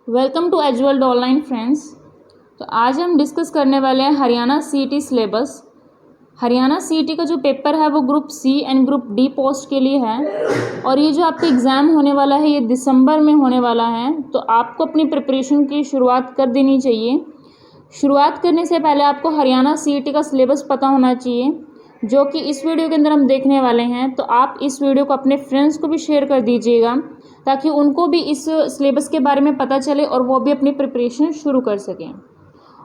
Welcome to Edgeworld online friends. तो आज हम डिस्कस करने वाले हैं Haryana CET syllabus. Haryana CET का जो पेपर है वो group C and group D post के लिए है और ये जो आपका एग्ज़ाम होने वाला है ये दिसंबर में होने वाला है। तो आपको अपनी प्रिपरेशन की शुरुआत कर देनी चाहिए। शुरुआत करने से पहले आपको हरियाणा सीईटी का सिलेबस पता होना चाहिए, जो कि इस वीडियो के अंदर हम देखने वाले हैं। तो आप इस वीडियो को अपने फ्रेंड्स को भी शेयर कर दीजिएगा ताकि उनको भी इस सिलेबस के बारे में पता चले और वो भी अपनी प्रिपरेशन शुरू कर सकें।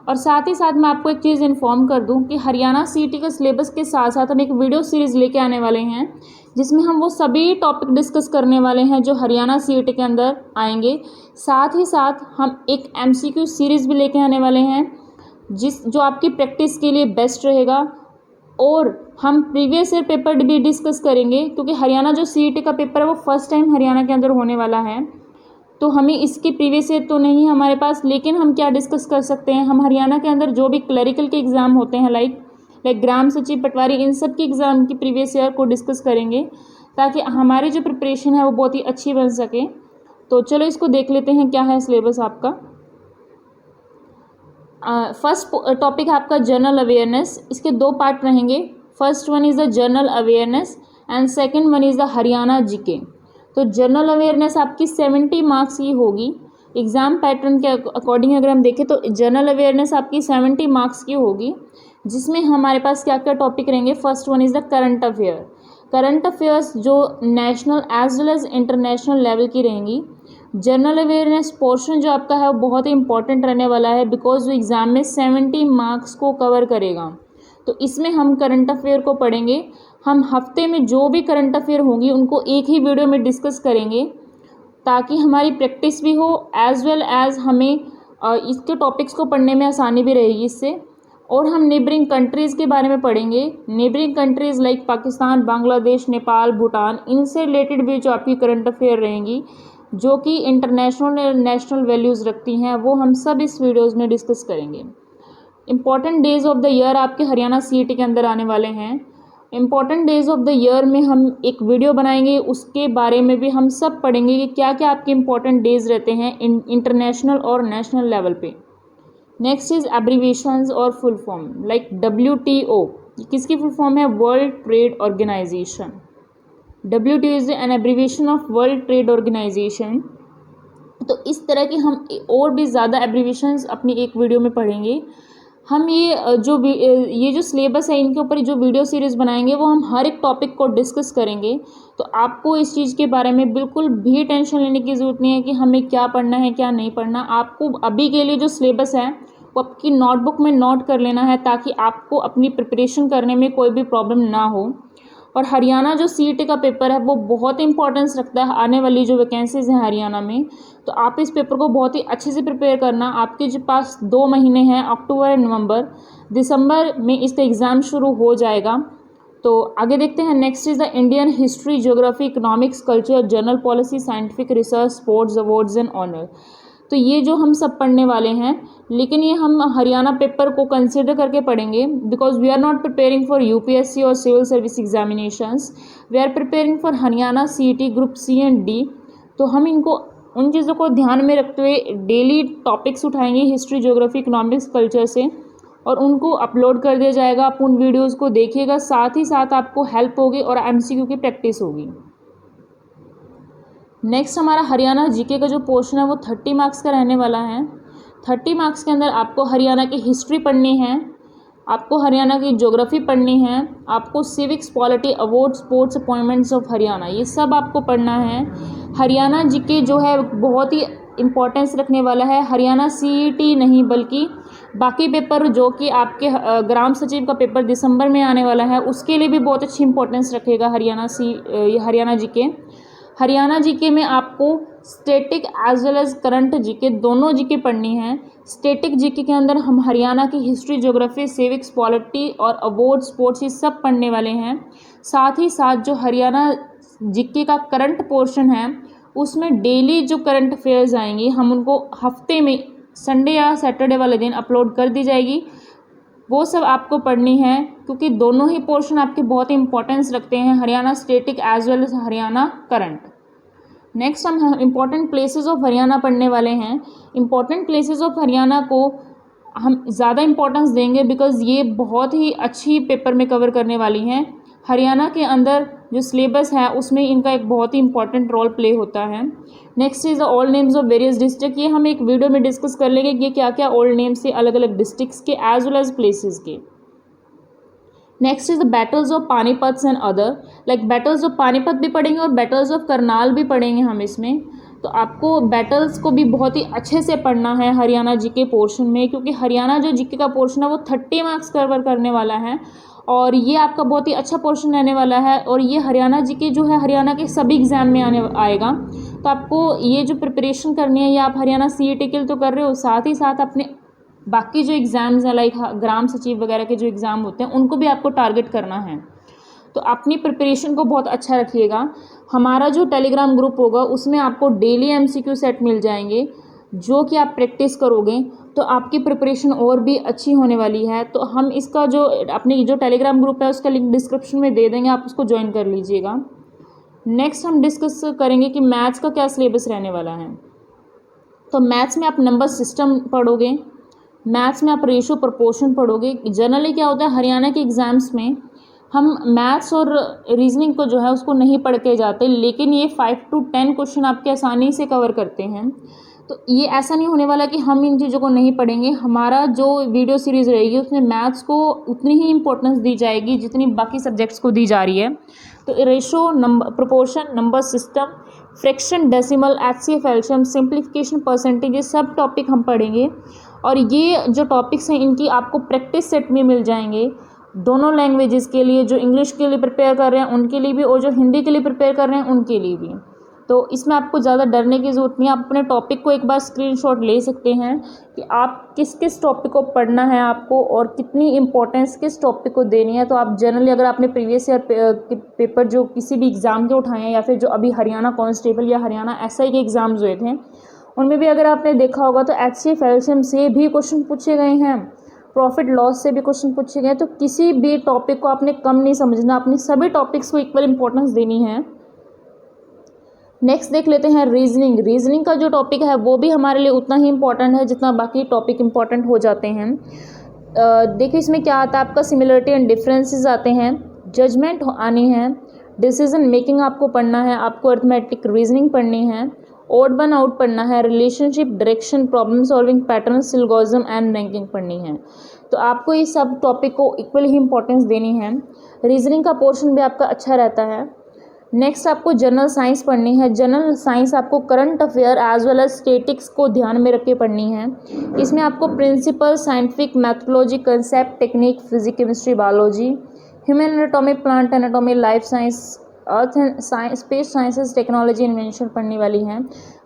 और साथ ही साथ मैं आपको एक चीज़ इन्फॉर्म कर दूं कि हरियाणा सीईटी का सिलेबस के साथ साथ हम एक वीडियो सीरीज़ लेके आने वाले हैं जिसमें हम वो सभी टॉपिक डिस्कस करने वाले हैं जो हरियाणा सीईटी के अंदर आएंगे। साथ ही साथ हम एक एमसीक्यू सीरीज़ भी लेके आने वाले हैं जो आपकी प्रैक्टिस के लिए बेस्ट रहेगा। और हम प्रीवियस ईयर पेपर भी डिस्कस करेंगे क्योंकि हरियाणा जो सीईटी का पेपर है वो फर्स्ट टाइम हरियाणा के अंदर होने वाला है। तो हमें इसकी प्रीवियस ईयर तो नहीं हमारे पास, लेकिन हम क्या डिस्कस कर सकते हैं, हम हरियाणा के अंदर जो भी क्लरिकल के एग्ज़ाम होते हैं लाइक ग्राम सचिव, पटवारी, इन सब की एग्ज़ाम की प्रीवियस ईयर को डिस्कस करेंगे ताकि हमारी जो प्रिपरेशन है वो बहुत ही अच्छी बन सके। तो चलो इसको देख लेते हैं क्या है सिलेबस आपका। फर्स्ट टॉपिक है आपका जनरल अवेयरनेस। इसके दो पार्ट रहेंगे। First one is the general awareness and second one is the Haryana GK. तो जनरल अवेयरनेस आपकी 70 मार्क्स की होगी। एग्ज़ाम पैटर्न के अकॉर्डिंग अगर हम देखें तो जनरल अवेयरनेस आपकी 70 मार्क्स की होगी, जिसमें हमारे पास क्या क्या टॉपिक रहेंगे। First one is the current affair. Current affairs जो national as well as international level की रहेंगी। जनरल अवेयरनेस पोर्शन जो आपका है वो बहुत ही इंपॉर्टेंट रहने वाला है बिकॉज वो एग्ज़ाम में 70 मार्क्स को कवर करेगा। तो इसमें हम करंट अफेयर को पढ़ेंगे। हम हफ्ते में जो भी करंट अफेयर होंगी उनको एक ही वीडियो में डिस्कस करेंगे ताकि हमारी प्रैक्टिस भी हो एज वेल एज हमें इसके टॉपिक्स को पढ़ने में आसानी भी रहेगी इससे। और हम नेबरिंग कंट्रीज़ के बारे में पढ़ेंगे। Neighbouring countries like Pakistan, Bangladesh, Nepal, Bhutan, इनसे रिलेटेड भी जो आपकी करंट अफेयर रहेंगी जो कि इंटरनेशनल और नेशनल वैल्यूज़ रखती हैं वो हम सब इस वीडियोज़ में डिस्कस करेंगे। Important days of the year आपके हरियाणा सीईटी के अंदर आने वाले हैं। Important days of the year में हम एक वीडियो बनाएंगे, उसके बारे में भी हम सब पढ़ेंगे कि क्या क्या आपके इम्पॉर्टेंट डेज़ रहते हैं इंटरनेशनल और नेशनल लेवल पे। नेक्स्ट इज़ एब्रीविएशंस और फुल फॉर्म लाइक WTO। किसकी फुल फॉर्म है? World trade organisation. WTO is an abbreviation of world trade organisation. तो इस तरह की हम और भी ज़्यादा एब्रीविएशंस अपनी एक वीडियो में पढ़ेंगे। हम ये जो सिलेबस है इनके ऊपर जो वीडियो सीरीज़ बनाएंगे वो हम हर एक टॉपिक को डिस्कस करेंगे। तो आपको इस चीज़ के बारे में बिल्कुल भी टेंशन लेने की ज़रूरत नहीं है कि हमें क्या पढ़ना है क्या नहीं पढ़ना। आपको अभी के लिए जो सिलेबस है वो आपकी नोटबुक में नोट कर लेना है ताकि आपको अपनी प्रिपरेशन करने में कोई भी प्रॉब्लम ना हो। और हरियाणा जो सीईटी का पेपर है वो बहुत इंपॉर्टेंस रखता है आने वाली जो वैकेंसीज़ हैं हरियाणा में। तो आप इस पेपर को बहुत ही अच्छे से प्रिपेयर करना। आपके जो पास 2 महीने हैं, अक्टूबर और नवंबर। दिसंबर में इसका एग्ज़ाम शुरू हो जाएगा। तो आगे देखते हैं। Next is the Indian history, geography, economics, culture, general policy, scientific research, sports, awards and honour. तो ये जो हम सब पढ़ने वाले हैं, लेकिन ये हम हरियाणा पेपर को कंसिडर करके पढ़ेंगे because we are not preparing for UPSC और civil service examinations. We are preparing for Haryana CET group C and D. तो हम इनको उन चीज़ों को ध्यान में रखते हुए डेली टॉपिक्स उठाएंगे हिस्ट्री, ज्योग्राफी, इकोनॉमिक्स, कल्चर से, और उनको अपलोड कर दिया जाएगा। आप उन वीडियोज़ को देखिएगा, साथ ही साथ आपको हेल्प होगी और MCQ की प्रैक्टिस होगी। नेक्स्ट हमारा हरियाणा जीके का जो पोर्शन है वो 30 मार्क्स का रहने वाला है। 30 मार्क्स के अंदर आपको हरियाणा की हिस्ट्री पढ़नी है, आपको हरियाणा की ज्योग्राफी पढ़नी है, आपको civics, polity, award, sports, appointments of Haryana, ये सब आपको पढ़ना है। हरियाणा जीके जो है बहुत ही इंपॉर्टेंस रखने वाला है। हरियाणा सीईटी नहीं बल्कि बाकी पेपर जो कि आपके ग्राम सचिव का पेपर दिसंबर में आने वाला है उसके लिए भी बहुत अच्छी इंपॉर्टेंस रखेगा हरियाणा जीके। हरियाणा जीके में आपको static as well as current GK दोनों जीके पढ़नी है। स्टैटिक जीके के अंदर हम हरियाणा की हिस्ट्री, ज्योग्राफी, सिविक्स, पॉलिटी और अवार्ड, स्पोर्ट्स ये सब पढ़ने वाले हैं। साथ ही साथ जो हरियाणा जीके का करंट पोर्शन है उसमें डेली जो करंट अफेयर्स आएंगी हम उनको हफ्ते में संडे या सैटरडे वाले दिन अपलोड कर दी जाएगी। वो सब आपको पढ़नी है क्योंकि दोनों ही पोर्शन आपके बहुत इंपॉर्टेंस रखते हैं, Haryana static as well as Haryana current. Next हम इम्पॉर्टेंट प्लेसेस ऑफ हरियाणा पढ़ने वाले हैं। इम्पॉर्टेंट प्लेसेस ऑफ हरियाणा को हम ज़्यादा इम्पोर्टेंस देंगे बिकॉज़ ये बहुत ही अच्छी पेपर में कवर करने वाली हैं। हरियाणा के अंदर जो सिलेबस है उसमें इनका एक बहुत ही इंपॉर्टेंट रोल प्ले होता है। Next is the old names of various district. ये हम एक वीडियो में डिस्कस कर लेंगे कि क्या क्या ओल्ड नेम्स थे अलग अलग डिस्ट्रिक्ट्स के एज वेल एज प्लेसेस के। Next is the battles of Panipat and other, like battles of Panipat भी पढ़ेंगे और बैटल्स ऑफ करनाल भी पढ़ेंगे हम इसमें। तो आपको बैटल्स को भी बहुत ही अच्छे से पढ़ना है हरियाणा जीके पोर्शन में, क्योंकि हरियाणा जो जीके का पोर्शन है वो 30 मार्क्स कवर करने वाला है और ये आपका बहुत ही अच्छा पोर्शन रहने वाला है। और ये हरियाणा जीके जो है हरियाणा के सभी एग्ज़ाम में आएगा। तो आपको ये जो प्रिपरेशन करनी है ये आप हरियाणा सीईटी के लिए तो कर रहे हो, साथ ही साथ अपने बाकी जो एग्ज़ाम्स हैं लाइक ग्राम सचिव वगैरह के जो एग्ज़ाम होते हैं उनको भी आपको टारगेट करना है। तो अपनी प्रिपरेशन को बहुत अच्छा रखिएगा। हमारा जो टेलीग्राम ग्रुप होगा उसमें आपको डेली एमसीक्यू सेट मिल जाएंगे जो कि आप प्रैक्टिस करोगे तो आपकी प्रिपरेशन और भी अच्छी होने वाली है। तो हम इसका जो अपनी जो टेलीग्राम ग्रुप है उसका लिंक डिस्क्रिप्शन में दे देंगे, आप उसको ज्वाइन कर लीजिएगा। नेक्स्ट हम डिस्कस करेंगे कि मैथ्स का क्या सिलेबस रहने वाला है। तो मैथ्स में आप नंबर सिस्टम पढ़ोगे, मैथ्स में आप रेशो प्रोपोर्शन पढ़ोगे। जनरली क्या होता है हरियाणा के एग्ज़ाम्स में हम मैथ्स और रीजनिंग को जो है उसको नहीं पढ़ के जाते, लेकिन ये 5 to 10 क्वेश्चन आपके आसानी से कवर करते हैं। तो ये ऐसा नहीं होने वाला कि हम इन चीज़ों को नहीं पढ़ेंगे। हमारा जो वीडियो सीरीज़ रहेगी उसमें मैथ्स को उतनी ही इंपॉर्टेंस दी जाएगी जितनी बाकी सब्जेक्ट्स को दी जा रही है। तो ratio, number proportion, number system, fraction, decimal, HCF, LCM, simplification, percentage, ये सब टॉपिक हम पढ़ेंगे। और ये जो टॉपिक्स हैं इनकी आपको प्रैक्टिस सेट में मिल जाएंगे दोनों लैंग्वेजेस के लिए, जो इंग्लिश के लिए प्रिपेयर कर रहे हैं उनके लिए भी और जो हिंदी के लिए प्रिपेयर कर रहे हैं उनके लिए भी। तो इसमें आपको ज़्यादा डरने की ज़रूरत नहीं है। आप अपने टॉपिक को एक बार स्क्रीनशॉट ले सकते हैं कि आप किस किस टॉपिक को पढ़ना है आपको और कितनी इंपॉर्टेंस किस टॉपिक को देनी है। तो आप जनरली अगर आपने प्रीवियस ईयर के पेपर जो किसी भी एग्ज़ाम के उठाए हैं या फिर जो अभी हरियाणा कांस्टेबल या हरियाणा एसआई के एग्ज़ाम्स हुए थे उनमें भी अगर आपने देखा होगा तो एचसीएफ एलसीएम से भी क्वेश्चन पूछे गए हैं, प्रॉफिट लॉस से भी क्वेश्चन पूछे गए। तो किसी भी टॉपिक को आपने कम नहीं समझना, अपनी सभी टॉपिक्स को इक्वल इंपॉर्टेंस देनी है। नेक्स्ट देख लेते हैं रीजनिंग। रीजनिंग का जो टॉपिक है वो भी हमारे लिए उतना ही इंपॉर्टेंट है जितना बाकी टॉपिक इंपॉर्टेंट हो जाते हैं। देखिए इसमें क्या आता है आपका सिमिलरिटी एंड डिफरेंसेस आते हैं, जजमेंट आनी है, डिसीजन मेकिंग आपको पढ़ना है, आपको अर्थमेटिक रीजनिंग पढ़नी है, ओड वन आउट पढ़ना है, relationship, direction, problem solving pattern, syllogism and ranking पढ़नी है। तो आपको ये सब टॉपिक को इक्वल ही इंपॉर्टेंस देनी है। रीजनिंग का पोर्शन भी आपका अच्छा रहता है। नेक्स्ट आपको जनरल साइंस पढ़नी है। जनरल साइंस आपको current affair as well as statics को ध्यान में रख के पढ़नी है। इसमें आपको principle, scientific, methodology, concept, technique, physics, chemistry, biology, human anatomy, plant anatomy, life science, earth and science, space sciences, technology, invention पढ़ने वाली हैं।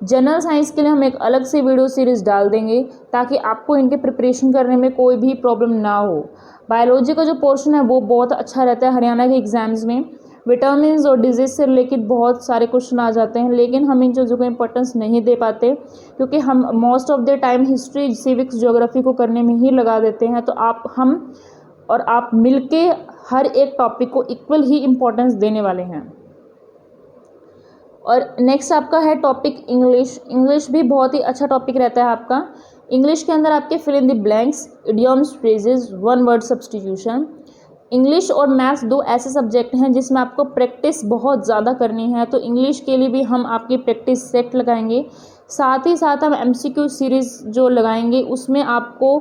जनरल साइंस के लिए हम एक अलग से वीडियो सीरीज़ डाल देंगे ताकि आपको इनके प्रिपरेशन करने में कोई भी प्रॉब्लम ना हो। बायोलॉजी का जो पोर्शन है वो बहुत अच्छा रहता है हरियाणा के एग्जाम्स में। विटामिन्स और डिजीज़ से रिलेटेड बहुत सारे क्वेश्चन आ जाते हैं, लेकिन हम इन चीज़ों को इंपॉर्टेंस नहीं दे पाते क्योंकि हम most of the time history, civics, geography को करने में ही लगा देते हैं। तो हम और आप मिलके हर एक टॉपिक को इक्वल ही इम्पोर्टेंस देने वाले हैं। और नेक्स्ट आपका है टॉपिक इंग्लिश। इंग्लिश भी बहुत ही अच्छा टॉपिक रहता है आपका। इंग्लिश के अंदर आपके fill in the blanks, idioms, phrases, one word substitution. English और मैथ्स दो ऐसे सब्जेक्ट हैं जिसमें आपको प्रैक्टिस बहुत ज़्यादा करनी है। तो इंग्लिश के लिए भी हम आपकी प्रैक्टिस सेट लगाएंगे, साथ ही साथ हम एमसीक्यू सीरीज़ जो लगाएंगे उसमें आपको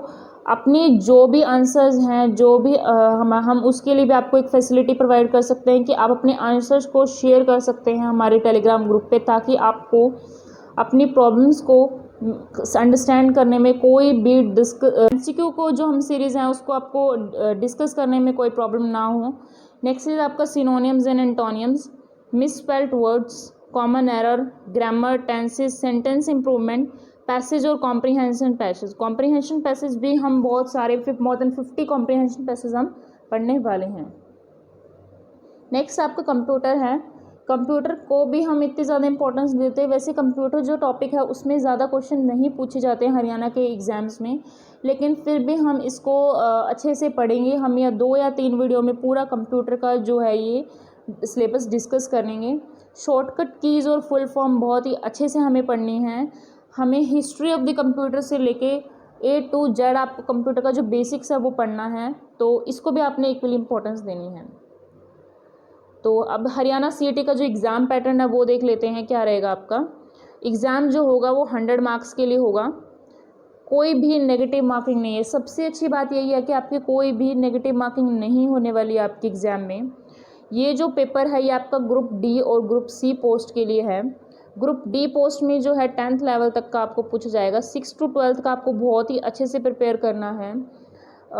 अपनी जो भी आंसर्स हैं, जो भी हम उसके लिए भी आपको एक फैसिलिटी प्रोवाइड कर सकते हैं कि आप अपने आंसर्स को शेयर कर सकते हैं हमारे टेलीग्राम ग्रुप पे, ताकि आपको अपनी प्रॉब्लम्स को अंडरस्टैंड करने में कोई भी एमसीक्यू को जो हम सीरीज़ हैं उसको आपको डिस्कस करने में कोई प्रॉब्लम ना हो। नेक्स्ट इज आपका synonyms and एंटोनियम्स, misspelled words, common error, grammar, tenses, sentence improvement, passage और कॉम्प्रीहेंशन पैसेज। कॉम्प्रीहेंशन पैसेज भी हम बहुत सारे मोर देन 50 कॉम्प्रीहेंशन पैसेज हम पढ़ने वाले हैं। नेक्स्ट आपका कंप्यूटर है। कंप्यूटर को भी हम इतनी ज़्यादा इंपॉर्टेंस देते हैं। वैसे कंप्यूटर जो टॉपिक है उसमें ज़्यादा क्वेश्चन नहीं पूछे जाते हैं हरियाणा के एग्ज़ाम्स में, लेकिन फिर भी हम इसको अच्छे से पढ़ेंगे। हम या 2 या 3 वीडियो में पूरा कंप्यूटर का जो है ये सिलेबस डिस्कस करेंगे। शॉर्टकट कीज़ और फुल फॉर्म बहुत ही अच्छे से हमें पढ़नी है। हमें हिस्ट्री ऑफ द कंप्यूटर से लेके A to Z आपको कंप्यूटर का जो बेसिक्स है वो पढ़ना है, तो इसको भी आपने इक्वली इम्पोर्टेंस देनी है। तो अब हरियाणा CET का जो एग्ज़ाम पैटर्न है वो देख लेते हैं क्या रहेगा आपका। एग्ज़ाम जो होगा वो 100 मार्क्स के लिए होगा, कोई भी नेगेटिव मार्किंग नहीं है। सबसे अच्छी बात यही है कि आपकी कोई भी नेगेटिव मार्किंग नहीं होने वाली है आपके एग्ज़ाम में। ये जो पेपर है ये आपका ग्रुप D और ग्रुप C पोस्ट के लिए है। ग्रुप D पोस्ट में जो है 10th लेवल तक का आपको पूछा जाएगा, 6 to 12th का आपको बहुत ही अच्छे से प्रिपेयर करना है।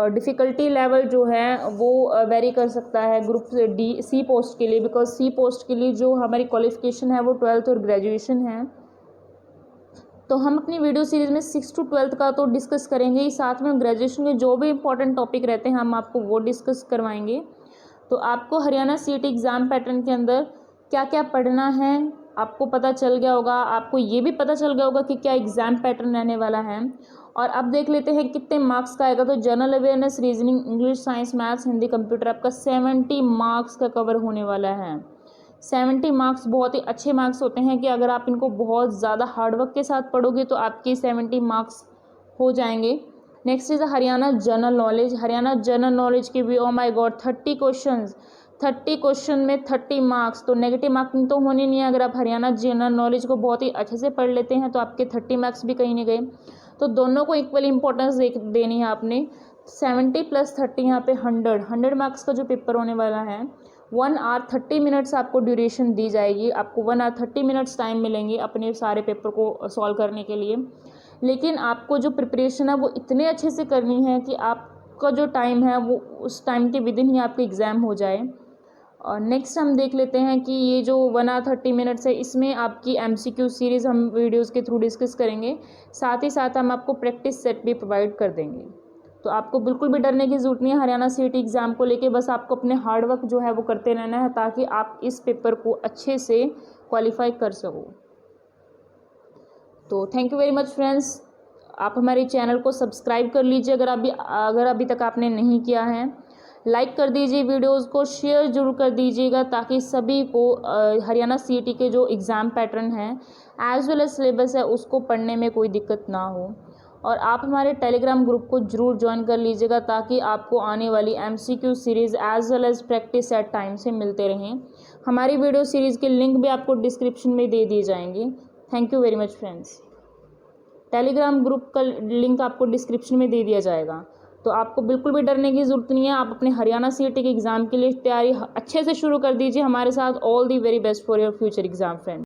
डिफ़िकल्टी लेवल जो है वो वेरी कर सकता है ग्रुप C पोस्ट के लिए, बिकॉज C पोस्ट के लिए जो हमारी क्वालिफ़िकेशन है वो 12th और ग्रेजुएशन है। तो हम अपनी वीडियो सीरीज़ में 6 to 12th का तो डिस्कस करेंगे ही, साथ में ग्रेजुएशन के जो भी इंपॉर्टेंट टॉपिक रहते हैं हम आपको वो डिस्कस करवाएंगे। तो आपको हरियाणा CET एग्ज़ाम पैटर्न के अंदर क्या क्या पढ़ना है आपको पता चल गया होगा। आपको ये भी पता चल गया होगा कि क्या एग्ज़ाम पैटर्न रहने वाला है। और अब देख लेते हैं कितने मार्क्स का आएगा। तो general awareness, reasoning, English, science, maths, Hindi, computer आपका 70 मार्क्स का कवर होने वाला है। 70 मार्क्स बहुत ही अच्छे मार्क्स होते हैं कि अगर आप इनको बहुत ज़्यादा हार्डवर्क के साथ पढ़ोगे तो आपके 70 मार्क्स हो जाएंगे। Next is Haryana general knowledge. Haryana general knowledge के भी oh my God 30 questions, 30 question में 30 मार्क्स, तो नेगेटिव मार्किंग तो होनी नहीं है। अगर आप हरियाणा जनरल नॉलेज को बहुत ही अच्छे से पढ़ लेते हैं तो आपके 30 मार्क्स भी कहीं नहीं गए। तो दोनों को इक्वली इंपॉर्टेंस देनी है आपने। 70 + 30 यहाँ पे 100 मार्क्स का जो पेपर होने वाला है। 1 hour 30 मिनट्स आपको ड्यूरेशन दी जाएगी। आपको 1 hour 30 मिनट्स टाइम मिलेंगे अपने सारे पेपर को सॉल्व करने के लिए। लेकिन आपको जो प्रिपरेशन है वो इतने अच्छे से करनी है कि आपका जो टाइम है वो उस टाइम के विदिन ही आपका एग्ज़ाम हो जाए। और नेक्स्ट हम देख लेते हैं कि ये जो 1 hour 30 मिनट्स है इसमें आपकी MCQ सीरीज़ हम वीडियोज़ के थ्रू डिस्कस करेंगे। साथ ही साथ हम आपको प्रैक्टिस सेट भी प्रोवाइड कर देंगे। तो आपको बिल्कुल भी डरने की ज़रूरत नहीं है हरियाणा CET एग्ज़ाम को लेके। बस आपको अपने हार्डवर्क जो है वो करते रहना है ताकि आप इस पेपर को अच्छे से क्वालिफाई कर सको। तो thank you very much friends. आप हमारे चैनल को सब्सक्राइब कर लीजिए अगर अभी तक आपने नहीं किया है। लाइक कर दीजिए वीडियोज़ को, शेयर जरूर कर दीजिएगा ताकि सभी को हरियाणा CET के जो एग्ज़ाम पैटर्न है एज वेल एज सिलेबस है उसको पढ़ने में कोई दिक्कत ना हो। और आप हमारे टेलीग्राम ग्रुप को जरूर ज्वाइन कर लीजिएगा ताकि आपको आने वाली MCQ series as well as practice set time से मिलते रहें। हमारी वीडियो सीरीज़ के लिंक भी आपको डिस्क्रिप्शन में दे दिए जाएंगे। Thank you very much friends. Telegram group का लिंक आपको डिस्क्रिप्शन में दे दिया जाएगा। तो आपको बिल्कुल भी डरने की ज़रूरत नहीं है। आप अपने हरियाणा CET के एग्ज़ाम के लिए तैयारी अच्छे से शुरू कर दीजिए हमारे साथ। All the very best for your future exam friend.